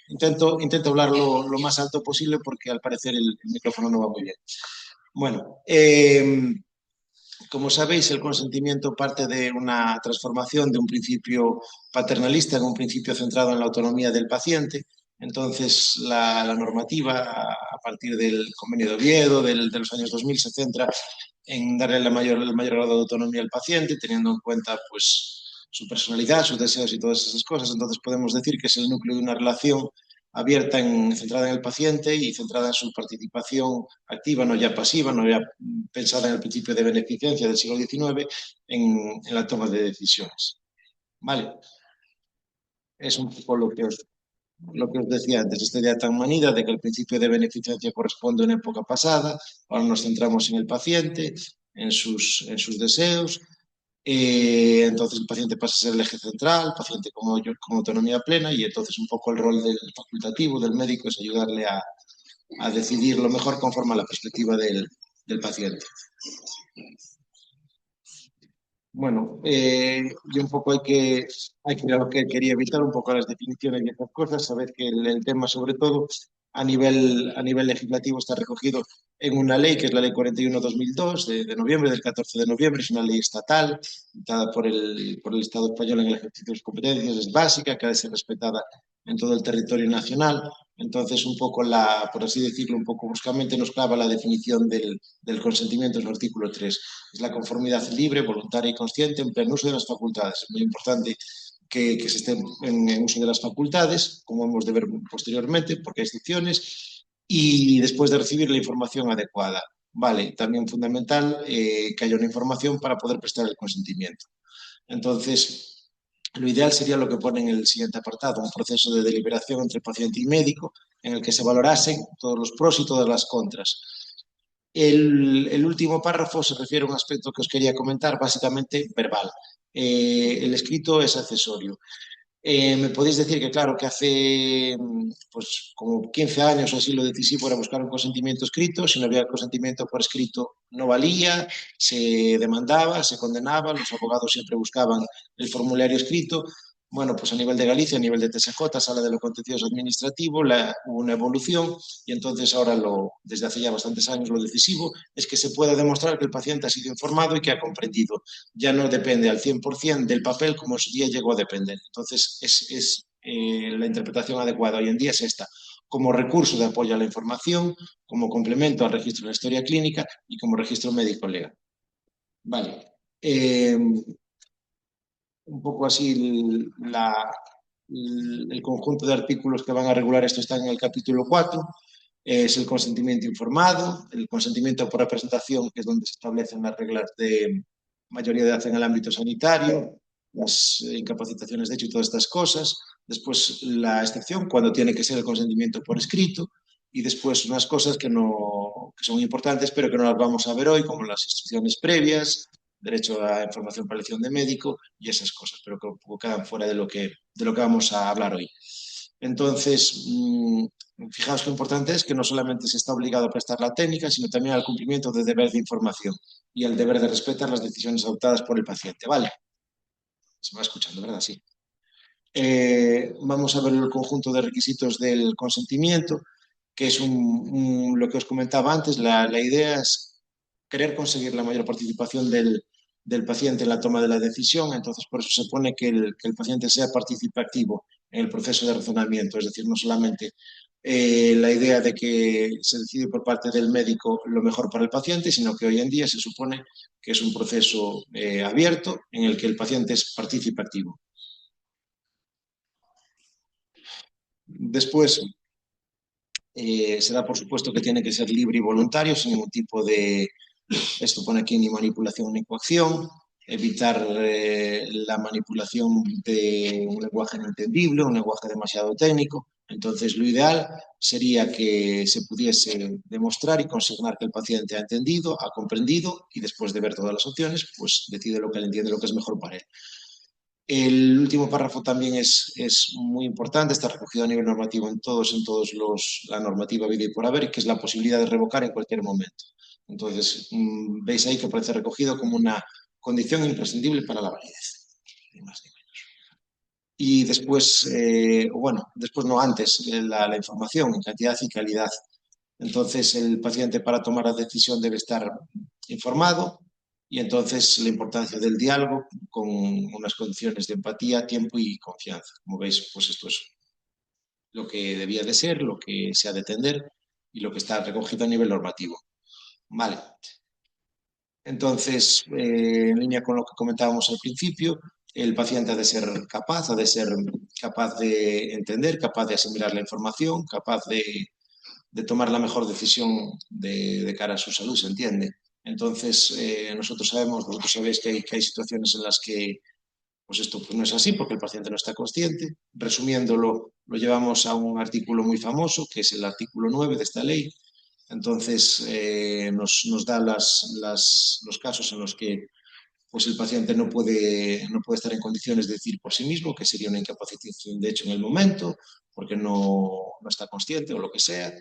Intento hablar lo más alto posible porque al parecer el micrófono no va muy bien. Bueno, como sabéis, el consentimiento parte de una transformación de un principio paternalista en un principio centrado en la autonomía del paciente. Entonces, la normativa, a partir del Convenio de Oviedo de los años 2000, se centra en darle el mayor grado de autonomía al paciente, teniendo en cuenta pues, su personalidad, sus deseos y todas esas cosas. Entonces, podemos decir que es el núcleo de una relación abierta, centrada en el paciente y centrada en su participación activa, no ya pasiva, no ya pensada en el principio de beneficencia del siglo XIX en la toma de decisiones. ¿Vale? Es un poco lo que os decía antes, esta idea tan manida de que el principio de beneficencia corresponde a una época pasada. Ahora nos centramos en el paciente, en sus deseos. Entonces el paciente pasa a ser el eje central, el paciente con autonomía plena, y entonces un poco el rol del facultativo, del médico, es ayudarle a decidir lo mejor conforme a la perspectiva del paciente. Bueno, yo un poco hay que ir a lo que quería evitar, un poco las definiciones y esas cosas, saber que el tema sobre todo a nivel legislativo está recogido en una ley que es la Ley 41/2002 de noviembre, del 14 de noviembre. Es una ley estatal dada por el Estado español en el ejercicio de sus competencias, es básica, que ha de ser respetada en todo el territorio nacional. Entonces, un poco por así decirlo, un poco bruscamente nos clava la definición del consentimiento en el artículo 3. Es la conformidad libre, voluntaria y consciente en pleno uso de las facultades. Es muy importante que se esté en uso de las facultades, como hemos de ver posteriormente, porque hay excepciones, y después de recibir la información adecuada. Vale, también fundamental que haya una información para poder prestar el consentimiento. Entonces, lo ideal sería lo que pone en el siguiente apartado, un proceso de deliberación entre paciente y médico en el que se valorasen todos los pros y todas las contras. El último párrafo se refiere a un aspecto que os quería comentar, básicamente verbal. El escrito es accesorio. Me podéis decir que, claro, que hace pues, como 15 años o así lo decisivo era buscar un consentimiento escrito. Si no había consentimiento por escrito, no valía, se demandaba, se condenaba, los abogados siempre buscaban el formulario escrito. Bueno, pues a nivel de Galicia, a nivel de TSJ, Sala de lo Contencioso Administrativo, hubo una evolución, y entonces ahora, desde hace ya bastantes años, lo decisivo es que se pueda demostrar que el paciente ha sido informado y que ha comprendido. Ya no depende al 100% del papel como en su día llegó a depender. Entonces, la interpretación adecuada hoy en día es esta: como recurso de apoyo a la información, como complemento al registro de la historia clínica y como registro médico legal. Vale. Un poco así el conjunto de artículos que van a regular esto está en el capítulo 4. Es el consentimiento informado, el consentimiento por representación, que es donde se establecen las reglas de mayoría de edad en el ámbito sanitario, las incapacitaciones de hecho y todas estas cosas. Después la excepción, cuando tiene que ser el consentimiento por escrito. Y después unas cosas que son importantes, pero que no las vamos a ver hoy, como las instrucciones previas, derecho a información para elección de médico y esas cosas, pero que un poco quedan fuera de lo que vamos a hablar hoy. Entonces, fijaos qué importante es que no solamente se está obligado a prestar la técnica, sino también al cumplimiento del deber de información y al deber de respetar las decisiones adoptadas por el paciente. ¿Vale? Se va escuchando, ¿verdad? Sí. Vamos a ver el conjunto de requisitos del consentimiento, que es lo que os comentaba antes. La idea es querer conseguir la mayor participación del paciente en la toma de la decisión. Entonces, por eso se pone que el paciente sea participativo en el proceso de razonamiento, es decir, no solamente la idea de que se decide por parte del médico lo mejor para el paciente, sino que hoy en día se supone que es un proceso abierto en el que el paciente es participativo. Después, se da por supuesto que tiene que ser libre y voluntario, sin ningún tipo esto pone aquí, ni manipulación ni coacción, evitar la manipulación de un lenguaje no entendible, un lenguaje demasiado técnico. Entonces, lo ideal sería que se pudiese demostrar y consignar que el paciente ha entendido, ha comprendido, y después de ver todas las opciones, pues decide lo que él entiende, lo que es mejor para él. El último párrafo también es muy importante, está recogido a nivel normativo en todos la normativa vida y por haber, que es la posibilidad de revocar en cualquier momento. Entonces, veis ahí que aparece recogido como una condición imprescindible para la validez. Ni más ni menos. y después, bueno, después no antes, la información en cantidad y calidad. Entonces, el paciente para tomar la decisión debe estar informado y entonces la importancia del diálogo con unas condiciones de empatía, tiempo y confianza. Como veis, pues esto es lo que debía de ser, lo que se ha de atender y lo que está recogido a nivel normativo. Vale. Entonces, en línea con lo que comentábamos al principio, el paciente ha de ser capaz de entender, capaz de asimilar la información, capaz de tomar la mejor decisión de cara a su salud, ¿se entiende? Entonces, nosotros sabemos, vosotros sabéis que hay situaciones en las que pues esto pues no es así porque el paciente no está consciente. Resumiéndolo, lo llevamos a un artículo muy famoso, que es el artículo 9 de esta ley. Entonces, nos da los casos en los que pues el paciente no puede estar en condiciones de decir por sí mismo, que sería una incapacitación de hecho en el momento, porque no está consciente o lo que sea.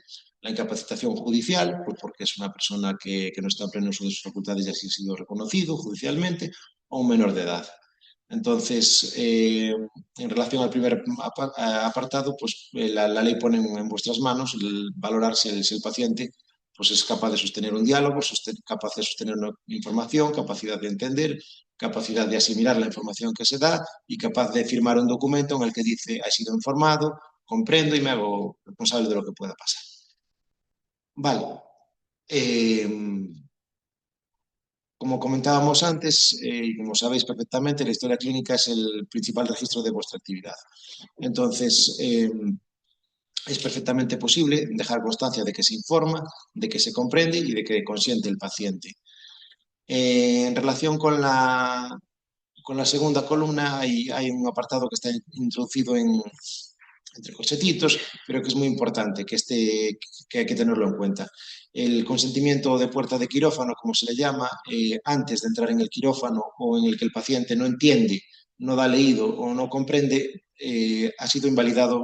La incapacitación judicial, pues porque es una persona que no está en pleno uso de sus facultades y así ha sido reconocido judicialmente, o un menor de edad. Entonces, en relación al primer apartado, pues la ley pone en vuestras manos el valorar si el paciente pues es capaz de sostener un diálogo, capaz de sostener una información, capacidad de entender, capacidad de asimilar la información que se da y capaz de firmar un documento en el que dice, he sido informado, comprendo y me hago responsable de lo que pueda pasar. Vale. Eh, Como comentábamos antes, y como sabéis perfectamente, la historia clínica es el principal registro de vuestra actividad. Entonces, es perfectamente posible dejar constancia de que se informa, de que se comprende y de que consiente el paciente. En relación con la segunda columna, hay un apartado que está introducido entre corsetitos, pero que es muy importante, que hay que tenerlo en cuenta. El consentimiento de puerta de quirófano, como se le llama, antes de entrar en el quirófano o en el que el paciente no entiende, no da leído o no comprende, ha sido invalidado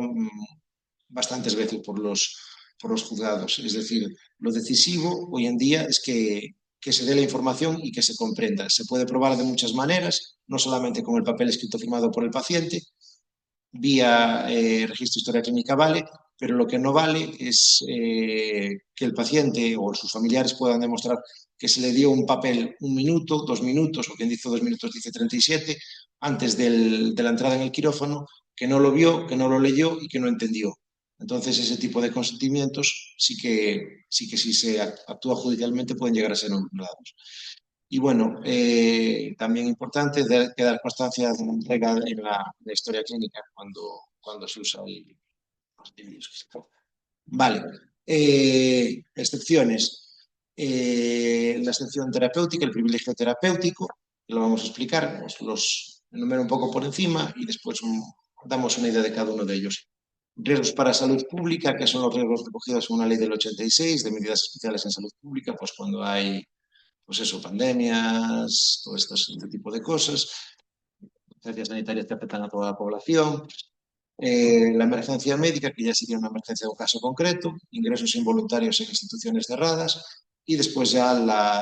bastantes veces por los juzgados. Es decir, lo decisivo hoy en día es que se dé la información y que se comprenda. Se puede probar de muchas maneras, no solamente con el papel escrito firmado por el paciente, vía registro de historia clínica vale, pero lo que no vale es que el paciente o sus familiares puedan demostrar que se le dio un papel 1 minuto, 2 minutos, o quien dice 2 minutos dice 37, antes de la entrada en el quirófano, que no lo vio, que no lo leyó y que no entendió. Entonces, ese tipo de consentimientos sí que si se actúa judicialmente pueden llegar a ser anulados. Y bueno, también importante quedar constancia de la entrega en la historia clínica cuando se usa los vídeos. Vale. Excepciones. La excepción terapéutica, el privilegio terapéutico, que lo vamos a explicar, los enumero un poco por encima y después damos una idea de cada uno de ellos. Riesgos para salud pública, que son los riesgos recogidos en una ley del 86 de medidas especiales en salud pública, pues cuando hay pues eso, pandemias, todo este tipo de cosas, emergencias sanitarias que afectan a toda la población, la emergencia médica, que ya sería una emergencia de un caso concreto, ingresos involuntarios en instituciones cerradas y después ya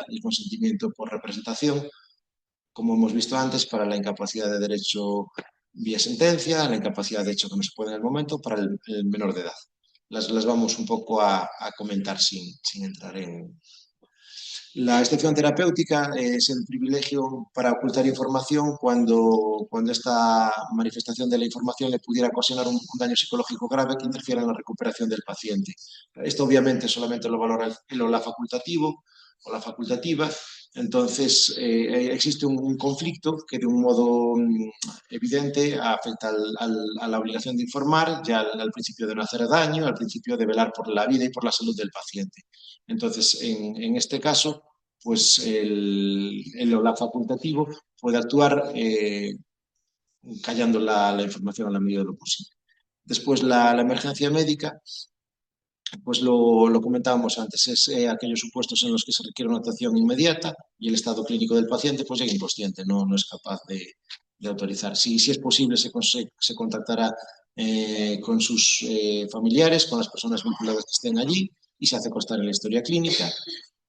el consentimiento por representación, como hemos visto antes, para la incapacidad de derecho vía sentencia, la incapacidad de hecho que no se puede en el momento para el menor de edad. Las vamos un poco a comentar sin entrar en, la excepción terapéutica es el privilegio para ocultar información cuando esta manifestación de la información le pudiera ocasionar un daño psicológico grave que interfiera en la recuperación del paciente. Esto obviamente solamente lo valora el OLA facultativo o la facultativa. Entonces, existe un conflicto que de un modo evidente afecta a la obligación de informar, ya al principio de no hacer daño, al principio de velar por la vida y por la salud del paciente. Entonces, en este caso, pues el OLAP facultativo puede actuar callando la información a la medida de lo posible. Después, la emergencia médica, pues lo comentábamos antes, es aquellos supuestos en los que se requiere una atención inmediata y el estado clínico del paciente pues llega inconsciente, no es capaz de autorizar. Si es posible, se contactará con sus familiares, con las personas vinculadas que estén allí y se hace constar en la historia clínica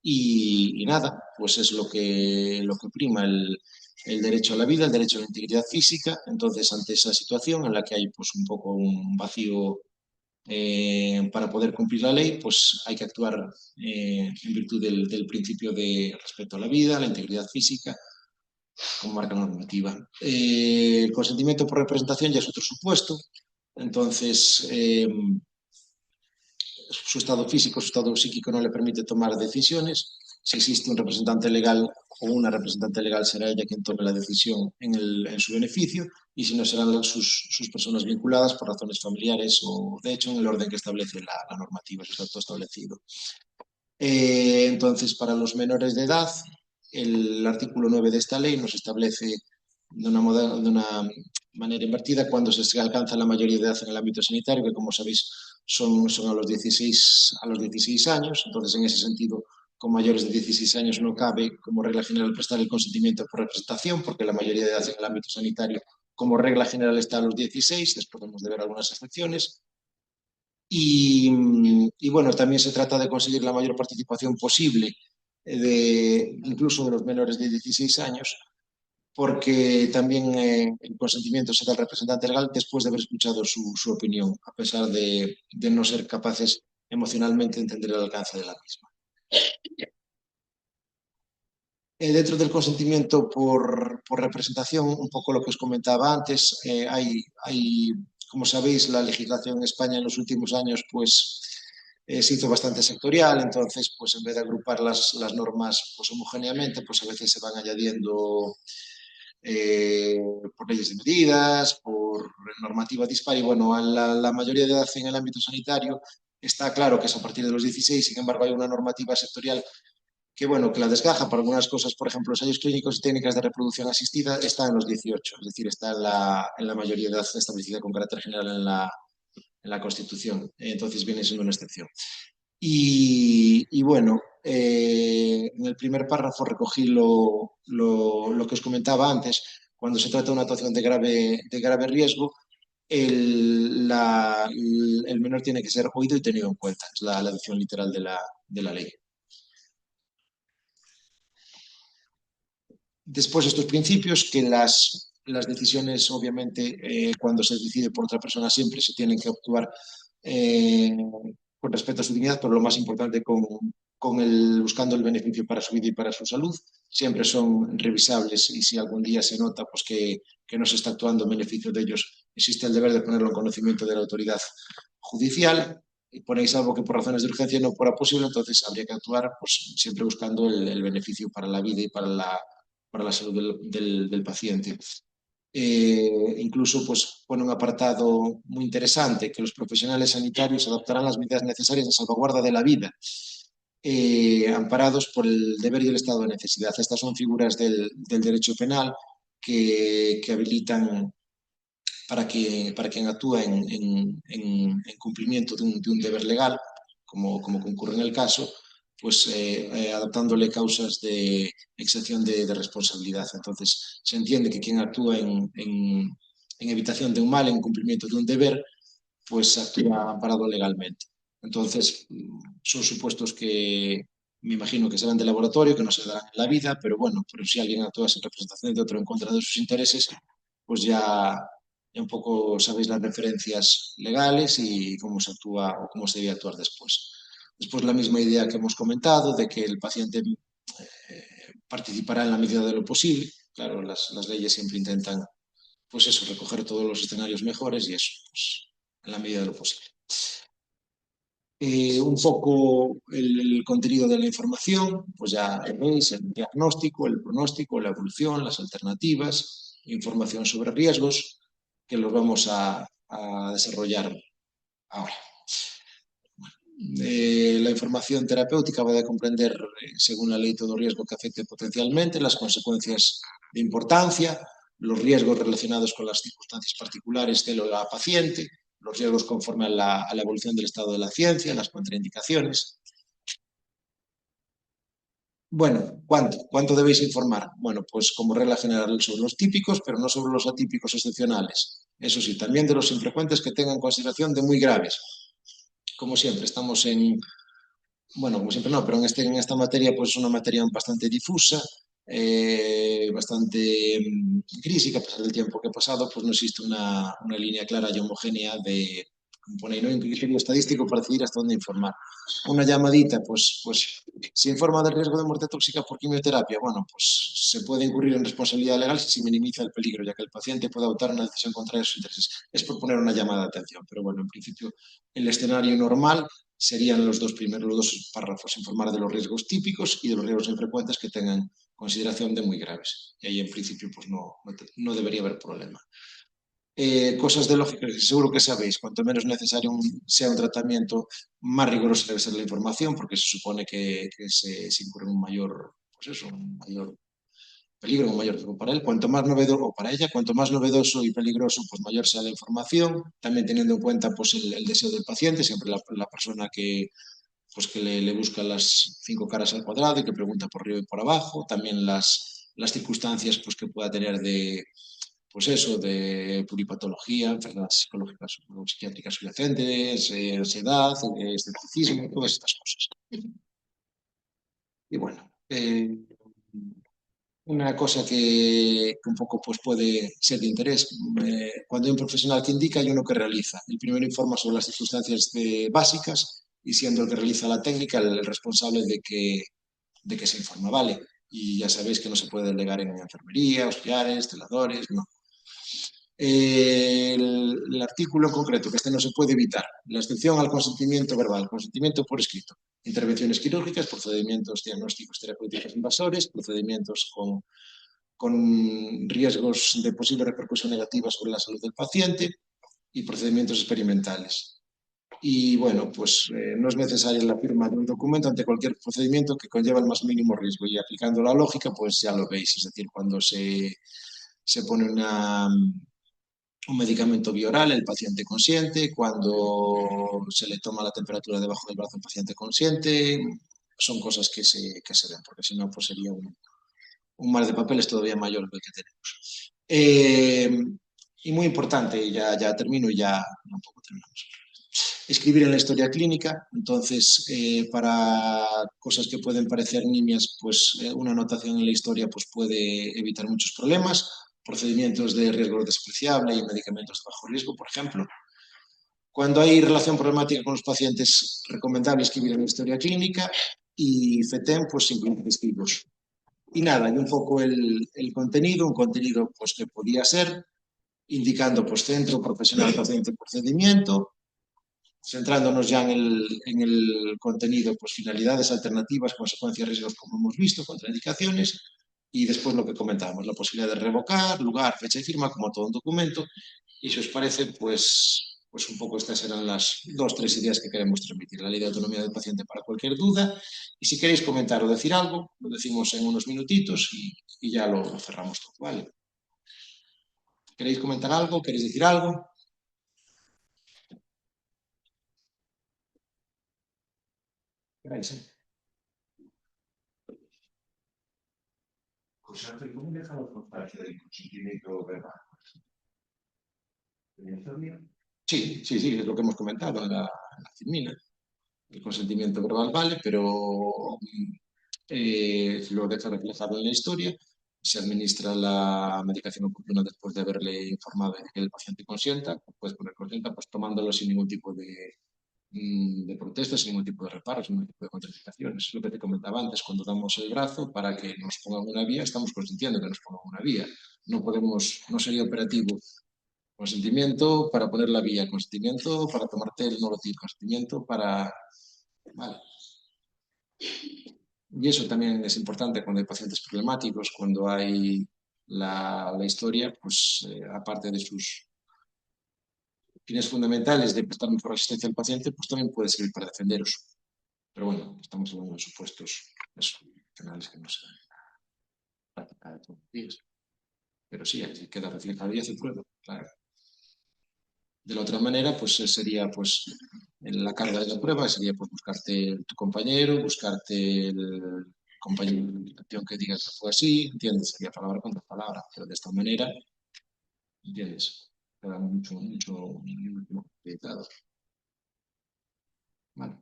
y nada, pues es lo que prima el derecho a la vida, el derecho a la integridad física. Entonces, ante esa situación en la que hay pues un poco un vacío para poder cumplir la ley, pues hay que actuar en virtud del principio de respeto a la vida, a la integridad física, como marca la normativa. El consentimiento por representación ya es otro supuesto. Entonces, su estado físico, su estado psíquico no le permite tomar decisiones. Si existe un representante legal o una representante legal, será ella quien tome la decisión en su beneficio, y si no, serán sus personas vinculadas por razones familiares o, de hecho, en el orden que establece la normativa, eso está todo establecido. Entonces, para los menores de edad, el artículo 9 de esta ley nos establece de una manera invertida cuando se alcanza la mayoría de edad en el ámbito sanitario, que como sabéis son a los 16 años. Entonces, en ese sentido, con mayores de 16 años no cabe, como regla general, prestar el consentimiento por representación, porque la mayoría de edad en el ámbito sanitario, como regla general, está a los 16. Después podemos ver algunas excepciones. Y bueno, también se trata de conseguir la mayor participación posible, incluso de los menores de 16 años, porque también el consentimiento se da al representante legal después de haber escuchado su opinión, a pesar de no ser capaces emocionalmente de entender el alcance de la misma. Dentro del consentimiento por representación, un poco lo que os comentaba antes, como sabéis, la legislación en España en los últimos años pues, se hizo bastante sectorial. Entonces, pues, en vez de agrupar las normas pues, homogéneamente, pues a veces se van añadiendo eh, por leyes de medidas, por normativa dispar. Y bueno, a la mayoría de edad en el ámbito sanitario está claro que es a partir de los 16. Sin embargo, hay una normativa sectorial que, bueno, que la desgaja para algunas cosas. Por ejemplo, los ensayos clínicos y técnicas de reproducción asistida está en los 18, es decir, está en la mayoría de edad establecida con carácter general en la Constitución. Entonces viene siendo una excepción. Y bueno, en el primer párrafo recogí lo que os comentaba antes. Cuando se trata de una actuación de grave riesgo, el menor tiene que ser oído y tenido en cuenta. Es la dicción literal de la ley. Después, estos principios, que las decisiones, obviamente, cuando se decide por otra persona, siempre se tienen que actuar eh, con respeto a su dignidad, pero lo más importante, buscando el beneficio para su vida y para su salud. Siempre son revisables, y si algún día se nota pues, que no se está actuando en beneficio de ellos, existe el deber de ponerlo en conocimiento de la autoridad judicial. Y ponéis algo que por razones de urgencia no fuera posible, entonces habría que actuar pues, siempre buscando el beneficio para la vida y para la salud del paciente. Incluso pues, pone un apartado muy interesante, que los profesionales sanitarios adoptarán las medidas necesarias de salvaguarda de la vida, amparados por el deber y el estado de necesidad. Estas son figuras del derecho penal que habilitan para quien actúa en cumplimiento de un deber legal, como concurre en el caso, pues adaptándole causas de excepción de responsabilidad. Entonces, se entiende que quien actúa en evitación de un mal, en cumplimiento de un deber, pues actúa amparado legalmente. Entonces, son supuestos que me imagino que serán de laboratorio, que no se darán en la vida, pero bueno, pero si alguien actúa en representación de otro en contra de sus intereses, pues ya un poco sabéis las referencias legales y cómo se actúa o cómo se debe actuar después. Después, la misma idea que hemos comentado, de que el paciente participará en la medida de lo posible. Claro, las leyes siempre intentan, pues eso, recoger todos los escenarios mejores, y eso, pues, en la medida de lo posible. Un poco el contenido de la información, pues ya veis: el diagnóstico, el pronóstico, la evolución, las alternativas, información sobre riesgos, que los vamos a desarrollar ahora. La información terapéutica va a comprender, según la ley, todo riesgo que afecte potencialmente, las consecuencias de importancia, los riesgos relacionados con las circunstancias particulares de la paciente, los riesgos conforme a la evolución del estado de la ciencia, las contraindicaciones. Bueno, ¿cuánto debéis informar? Bueno, pues como regla general sobre los típicos, pero no sobre los atípicos excepcionales. Eso sí, también de los infrecuentes que tengan consideración de muy graves. Como siempre, como siempre no, pero en esta materia pues es una materia bastante difusa. bastante gris y que a pesar del tiempo que ha pasado, pues no existe una línea clara y homogénea de, como pone, ¿no? Un criterio estadístico para decidir hasta dónde informar. Una llamadita, pues si informa del riesgo de muerte tóxica por quimioterapia, bueno, pues se puede incurrir en responsabilidad legal si se minimiza el peligro, ya que el paciente puede adoptar una decisión contraria a sus intereses. Es por poner una llamada de atención, pero bueno, en principio el escenario normal serían los dos párrafos, informar de los riesgos típicos y de los riesgos infrecuentes que tengan consideración de muy graves. Y ahí en principio pues no debería haber problema. Cosas de lógica que seguro que sabéis, cuanto menos necesario sea un tratamiento, más riguroso debe ser la información, porque se supone que se incurre un mayor, pues eso, un mayor peligro, un mayor riesgo para él. Cuanto más novedoso, o para ella, cuanto más novedoso y peligroso, pues mayor sea la información, también teniendo en cuenta pues el deseo del paciente, siempre la persona que, pues que le busca las cinco caras al cuadrado y que pregunta por arriba y por abajo, también las circunstancias pues, que pueda tener de, pues eso, de pluripatología, enfermedades psicológicas o psiquiátricas subyacentes, ansiedad, escepticismo, todas estas cosas. Y bueno, una cosa que un poco pues, puede ser de interés, cuando hay un profesional que indica y uno que realiza. El primero informa sobre las circunstancias básicas y siendo el que realiza la técnica el responsable de que se informa, ¿vale? Y ya sabéis que no se puede delegar en enfermería, auxiliares, celadores, no. El artículo en concreto, que este no se puede evitar, la excepción al consentimiento verbal, consentimiento por escrito, intervenciones quirúrgicas, procedimientos diagnósticos terapéuticos invasores, procedimientos con riesgos de posible repercusión negativa sobre la salud del paciente y procedimientos experimentales. Y bueno, pues no es necesaria la firma de un documento ante cualquier procedimiento que conlleva el más mínimo riesgo y aplicando la lógica, pues ya lo veis, es decir, cuando se pone un medicamento bioral, el paciente consciente, cuando se le toma la temperatura debajo del brazo al paciente consciente, son cosas que se ven, porque si no, pues sería un mar de papeles todavía mayor que el que tenemos. Y muy importante, ya termino y ya un poco terminamos. Escribir en la historia clínica, entonces para cosas que pueden parecer nimias, pues una anotación en la historia pues, puede evitar muchos problemas, procedimientos de riesgo despreciable y medicamentos de bajo riesgo, por ejemplo. Cuando hay relación problemática con los pacientes, recomendable escribir en la historia clínica y FETEM, pues simplemente escribos. Y nada, y un poco el contenido, un contenido pues que podía ser, indicando pues centro, profesional, paciente, procedimiento, centrándonos ya en el contenido, pues finalidades, alternativas, consecuencias, riesgos, como hemos visto, contraindicaciones, y después lo que comentábamos, la posibilidad de revocar, lugar, fecha y firma, como todo un documento, y si os parece, pues un poco estas eran las dos, tres ideas que queremos transmitir, la ley de autonomía del paciente para cualquier duda, y si queréis comentar o decir algo, lo decimos en unos minutitos y ya lo cerramos todo, ¿vale? ¿Queréis comentar algo? ¿Queréis decir algo? ¿Queréis? Pues ¿cómo dejamos para que el consentimiento verbal? Sí, sí, sí, es lo que hemos comentado en la CIMINA. El consentimiento verbal vale, pero lo deja reflejado en la historia. Se administra la medicación oportuna después de haberle informado de que el paciente consienta. Puedes poner consienta, pues tomándolo sin ningún tipo de protestas, sin ningún tipo de reparos, sin ningún tipo de contraindicaciones. Es lo que te comentaba antes, cuando damos el brazo para que nos pongan una vía, estamos consintiendo que nos pongan una vía. No sería operativo consentimiento para poner la vía, consentimiento para tomarte el nolotil, consentimiento para... Vale. Y eso también es importante cuando hay pacientes problemáticos, cuando hay la historia, pues aparte de sus fines fundamentales de prestar mejor asistencia al paciente, pues también puede servir para defenderos. Pero bueno, estamos hablando de supuestos eso, penales que no se dan en la práctica de todos los días. Pero sí, aquí queda reflejado y hace prueba, claro. De la otra manera, pues sería pues en la carga de la prueba, sería pues buscarte tu compañero, buscarte el compañero de investigación que diga que fue así, ¿entiendes? Sería palabra contra palabra, pero de esta manera, ¿entiendes? Queda mucho acreditado. Vale.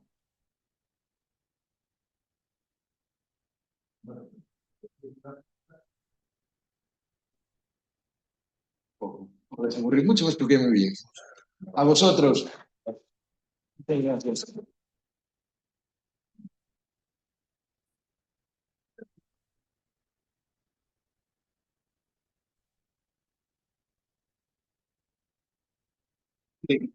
Bueno, puedes aburrir mucho, me expliqué muy bien. A vosotros. Muchas gracias. Sí.